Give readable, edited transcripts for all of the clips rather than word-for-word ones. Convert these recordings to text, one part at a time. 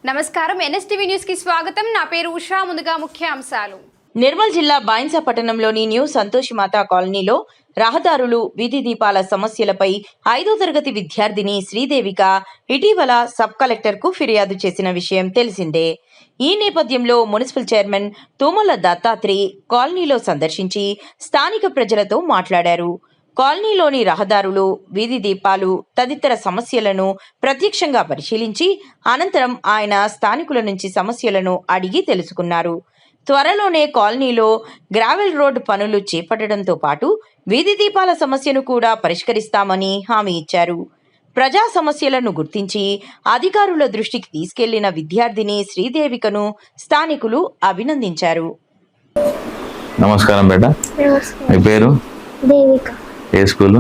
నమస్కారం NSTV news కి స్వాగతం. నా పేరు ఉషా. ముందుగా ముఖ్యాంశాలు. నిర్మల్ జిల్లా బాయిన్సా పట్టణంలోని న్యూ సంతోషిమాత కాలనీలో రహదారులు, వీధి దీపాల సమస్యలపై 5వ తరగతి విద్యార్థిని శ్రీదేవిక ఇటీవల సబ్ కలెక్టర్కు ఫిర్యాదు చేసిన విషయం తెలిసిందే. ఈ నేపథ్యంలో మున్సిపల్ చైర్మన్ తుమ్మల దత్తాత్రి కాలనీలో సందర్శించి స్థానిక ప్రజలతో మాట్లాడారు. కాలనీలోని రహదారులు, వీధి దీపాలు తదితర సమస్యలను ప్రత్యక్షంగా పరిశీలించి అనంతరం ఆయన స్థానికుల నుంచి సమస్యలను అడిగి తెలుసుకున్నారు. త్వరలోనే కాలనీలో గ్రావెల్ రోడ్ పనులు చేపట్టడంతో పాటు వీధి దీపాల సమస్యను కూడా పరిష్కరిస్తామని హామీ ఇచ్చారు. ప్రజా సమస్యలను గుర్తించి అధికారుల దృష్టికి తీసుకెళ్లిన విద్యార్థిని శ్రీదేవికను స్థానికులు అభినందించారు. నమస్కారం బేట, మీ పేరు? దేవిక. ఏ స్కూల్?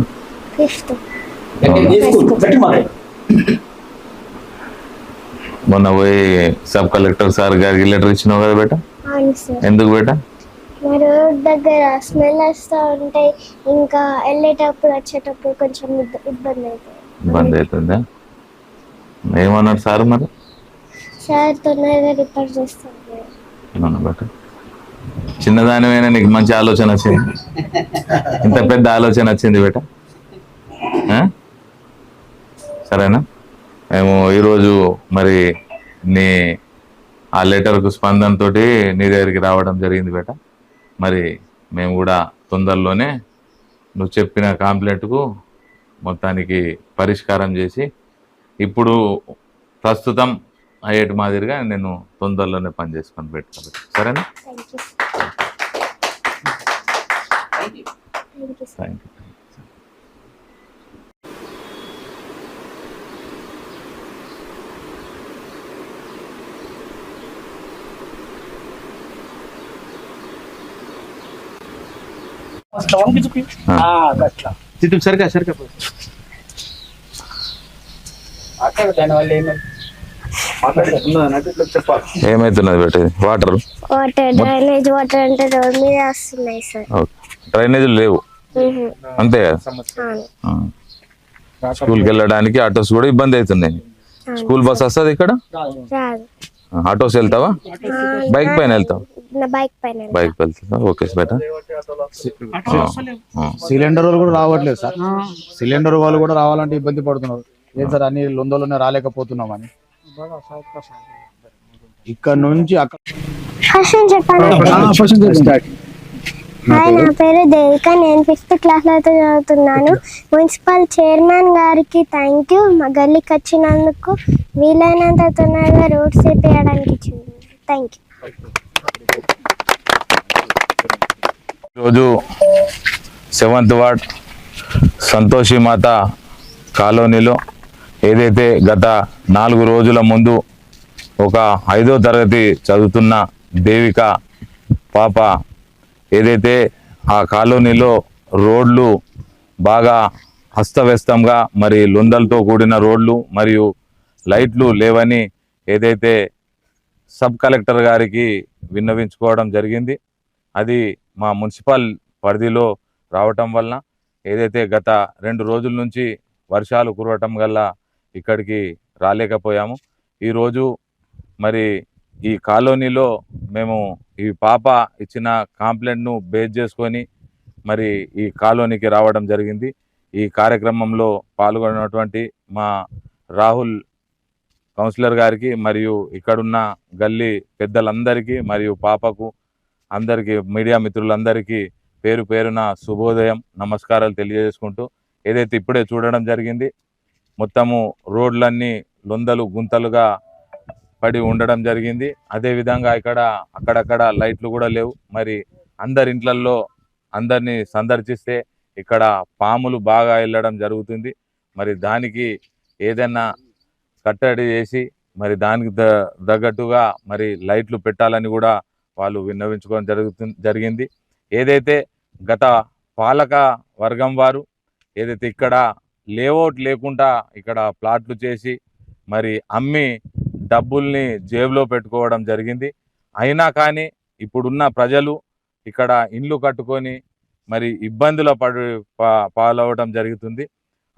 మొన్న పోయి సబ్ కలెక్టర్ సార్ గారికి లెటర్ ఇచ్చినావు కదా బేట, ఎందుకు బేట? మా రోడ్ దగ్గర స్మెల్ వస్తూ ఉంటాయి, ఇంకా వెళ్ళేటప్పుడు వచ్చేటప్పుడు కొంచెం ఇబ్బంది అవుతుందా? ఏమన్నారు సార్? మరి సార్ తొందరగా రిపేర్ చేస్తారు బేట. చిన్నదానివైనా నీకు మంచి ఆలోచన వచ్చింది, ఇంత పెద్ద ఆలోచన వచ్చింది బేట. సరేనా? మేము ఈరోజు మరి నీ ఆ లెటర్కు స్పందనతో నీ దగ్గరికి రావడం జరిగింది బేట. మరి మేము కూడా తొందరలోనే నువ్వు చెప్పిన కంప్లైంట్కు మొత్తానికి పరిష్కారం చేసి ఇప్పుడు ప్రస్తుతం అయ్యేటి మాదిరిగా నేను తొందరలోనే పని చేసుకొని పెట్టుకోవాలి. సరేనా? Thank you. సరిగా ఏమైతున్నది బేట? వాటర్ డ్రైనేజ్ వాటర్ అంటే రోడ్ మీద వస్తున్నాయి సార్. డ్రైనేజీలు లేవు అంతే కదా? స్కూల్కి వెళ్ళడానికి ఆటోస్ కూడా ఇబ్బంది అవుతున్నాయి. స్కూల్ బస్ వస్తుంది ఇక్కడ? ఆటోస్ వెళ్తావా? బైక్ పైన వెళ్తావా? బైక్ వెళ్తావా? ఓకే బేట. సిలిండర్ వాళ్ళు కూడా రావట్లేదు సార్. సిలిండర్ వాళ్ళు కూడా రావాలంటే ఇబ్బంది పడుతున్నారు. ఏం సార్ అన్ని లొందలోనే రాలేకపోతున్నామని ఇక్కడ నుంచి అక్కడ. హాయ్, నా పేరు దేవిక. నేను 5th క్లాస్ లో చదువుతున్నాను. మున్సిపల్ చైర్మన్ గారికి థ్యాంక్ యూ. మా గల్లీకి వచ్చినందుకు వీలైనంత తొందరగా రోడ్స్ వేయడానికి థ్యాంక్ యూ. ఈరోజు 7th వార్డ్ సంతోషిమాత కాలనీలో ఏదైతే గత 4 రోజుల ముందు ఒక 5వ తరగతి చదువుతున్న దేవిక పాప ఏదైతే ఆ కాలనీలో రోడ్లు బాగా అస్తవ్యస్తంగా మరి లొందలతో కూడిన రోడ్లు మరియు లైట్లు లేవని ఏదైతే సబ్ కలెక్టర్ గారికి విన్నవించుకోవడం జరిగింది. అది మా మున్సిపల్ పరిధిలో రావటం వలన ఏదైతే గత 2 రోజుల నుంచి వర్షాలు కురవటం వల్ల ఇక్కడికి రాలేకపోయాము. ఈరోజు మరి ఈ కాలనీలో మేము ఈ పాప ఇచ్చిన కంప్లైంట్ను బేస్ చేసుకొని మరి ఈ కాలనీకి రావడం జరిగింది. ఈ కార్యక్రమంలో పాల్గొన్నటువంటి మా రాహుల్ కౌన్సిలర్ గారికి మరియు ఇక్కడున్న గల్లీ పెద్దలందరికీ మరియు పాపకు అందరికీ మీడియా మిత్రులందరికీ పేరు పేరున శుభోదయం, నమస్కారాలు తెలియజేసుకుంటూ ఏదైతే ఇప్పుడే చూడడం జరిగింది మొత్తము రోడ్లన్నీ లొందలు గుంతలుగా పడి ఉండడం జరిగింది. అదేవిధంగా ఇక్కడ అక్కడక్కడ లైట్లు కూడా లేవు. మరి అందరి ఇంట్లల్లో అందరినీ సందర్శిస్తే ఇక్కడ పాములు బాగా వెళ్ళడం జరుగుతుంది. మరి దానికి ఏదైనా కట్టడి చేసి మరి దానికి తగ్గట్టుగా మరి లైట్లు పెట్టాలని కూడా వాళ్ళు విన్నవించుకోవడం జరిగింది. ఏదైతే గత పాలక వర్గం వారు ఏదైతే ఇక్కడ లేఅవుట్ లేకుండా ఇక్కడ ప్లాట్లు చేసి మరి అమ్మి డబ్బుల్ని జేబులో పెట్టుకోవడం జరిగింది. అయినా కానీ ఇప్పుడున్న ప్రజలు ఇక్కడ ఇండ్లు కట్టుకొని మరి ఇబ్బందుల పాలవడం జరుగుతుంది.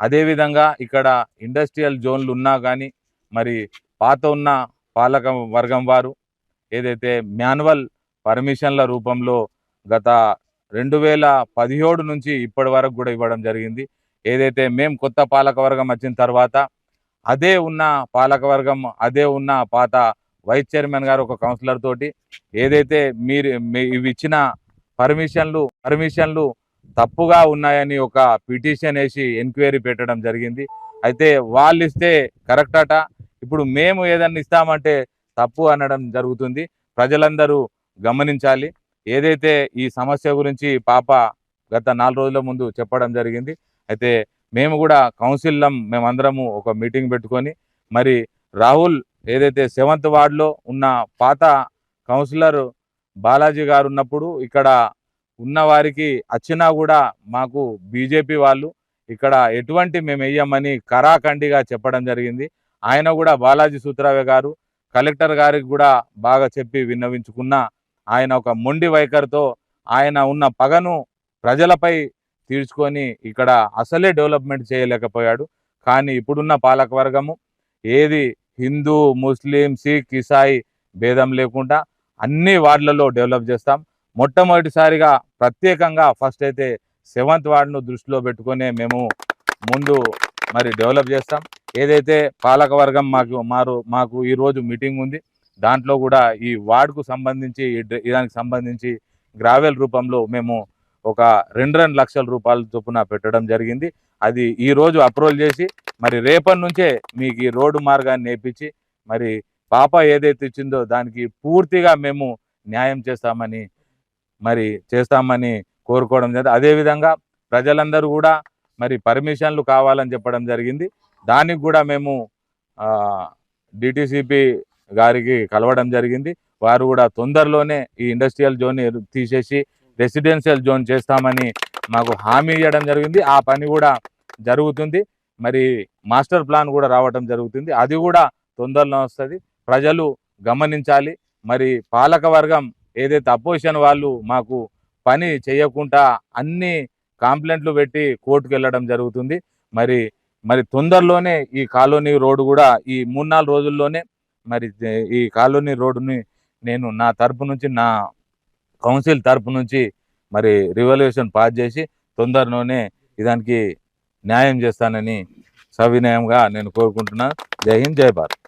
అదేవిధంగా ఇక్కడ ఇండస్ట్రియల్ జోన్లు ఉన్నా కానీ మరి పాత ఉన్న పాలక వర్గం వారు ఏదైతే మాన్యువల్ పర్మిషన్ల రూపంలో గత 2017 నుంచి ఇప్పటి వరకు కూడా ఇవ్వడం జరిగింది. ఏదైతే మేము కొత్త పాలకవర్గం వచ్చిన తర్వాత అదే ఉన్న పాలకవర్గం, అదే ఉన్న పాత వైస్ చైర్మన్ గారు ఒక కౌన్సిలర్ తోటి ఏదైతే ఇవి ఇచ్చిన పర్మిషన్లు తప్పుగా ఉన్నాయని ఒక పిటిషన్ వేసి ఎంక్వైరీ పెట్టడం జరిగింది. అయితే వాళ్ళు ఇస్తే కరెక్ట్ అట, ఇప్పుడు మేము ఏదన్నా ఇస్తామంటే తప్పు అనడం జరుగుతుంది. ప్రజలందరూ గమనించాలి. ఏదైతే ఈ సమస్య గురించి పాప గత 4 రోజుల ముందు చెప్పడం జరిగింది. అయితే మేము కూడా కౌన్సిల్లో మేమందరము ఒక మీటింగ్ పెట్టుకొని మరి రాహుల్ ఏదైతే 7th వార్డులో ఉన్న పాత కౌన్సిలర్ బాలాజీ గారు ఉన్నప్పుడు ఇక్కడ ఉన్న వారికి వచ్చినా కూడా మాకు బీజేపీ వాళ్ళు ఇక్కడ ఎటువంటి మేము వెయ్యమని కరాఖండిగా చెప్పడం జరిగింది. ఆయన కూడా బాలాజీ సూత్రావే గారు కలెక్టర్ గారికి కూడా బాగా చెప్పి విన్నవించుకున్న ఆయన ఒక మొండి వైఖరితో ఆయన ఉన్న పగను ప్రజలపై తీర్చుకొని ఇక్కడ అసలే డెవలప్మెంట్ చేయలేకపోయాడు. కానీ ఇప్పుడున్న పాలకవర్గము ఏది హిందూ, ముస్లిం, సిక్, ఇసాయి భేదం లేకుండా అన్ని వార్డులలో డెవలప్ చేస్తాం. మొట్టమొదటిసారిగా ప్రత్యేకంగా ఫస్ట్ అయితే 7th వార్డును దృష్టిలో పెట్టుకొని మేము ముందు మరి డెవలప్ చేస్తాం. ఏదైతే పాలకవర్గం మాకు ఈరోజు మీటింగ్ ఉంది. దాంట్లో కూడా ఈ వార్డుకు సంబంధించి దానికి సంబంధించి గ్రావెల్ రూపంలో మేము ఒక 2 లక్షల రూపాయల చొప్పున పెట్టడం జరిగింది. అది ఈరోజు అప్రూవల్ చేసి మరి రేపటి నుంచే మీకు ఈ రోడ్డు మార్గాన్ని నేర్పించి మరి పాప ఏదైతే ఇచ్చిందో దానికి పూర్తిగా మేము న్యాయం చేస్తామని కోరుకోవడం జరిగింది. అదేవిధంగా ప్రజలందరూ కూడా మరి పర్మిషన్లు కావాలని చెప్పడం జరిగింది. దానికి కూడా మేము డిటిసిపి గారికి కలవడం జరిగింది. వారు కూడా తొందరలోనే ఈ ఇండస్ట్రియల్ జోన్ తీసేసి రెసిడెన్షియల్ జోన్ చేస్తామని మాకు హామీ ఇవ్వడం జరిగింది. ఆ పని కూడా జరుగుతుంది. మరి మాస్టర్ ప్లాన్ కూడా రావడం జరుగుతుంది. అది కూడా తొందరలో వస్తుంది. ప్రజలు గమనించాలి. మరి పాలకవర్గం ఏదైతే అపోజిషన్ వాళ్ళు మాకు పని చేయకుండా అన్ని కంప్లైంట్లు పెట్టి కోర్టుకు వెళ్ళడం జరుగుతుంది. మరి తొందరలోనే ఈ కాలనీ రోడ్డు కూడా ఈ 3-4 రోజుల్లోనే మరి ఈ కాలనీ రోడ్డుని నేను నా తరపు నుంచి, నా కౌన్సిల్ తరపు నుంచి మరి రివల్యూషన్ పాస్ చేసి తొందరలోనే దానికి న్యాయం చేస్తానని సవినయంగా నేను కోరుకుంటున్నాను. జై హింద్, జై భారత్.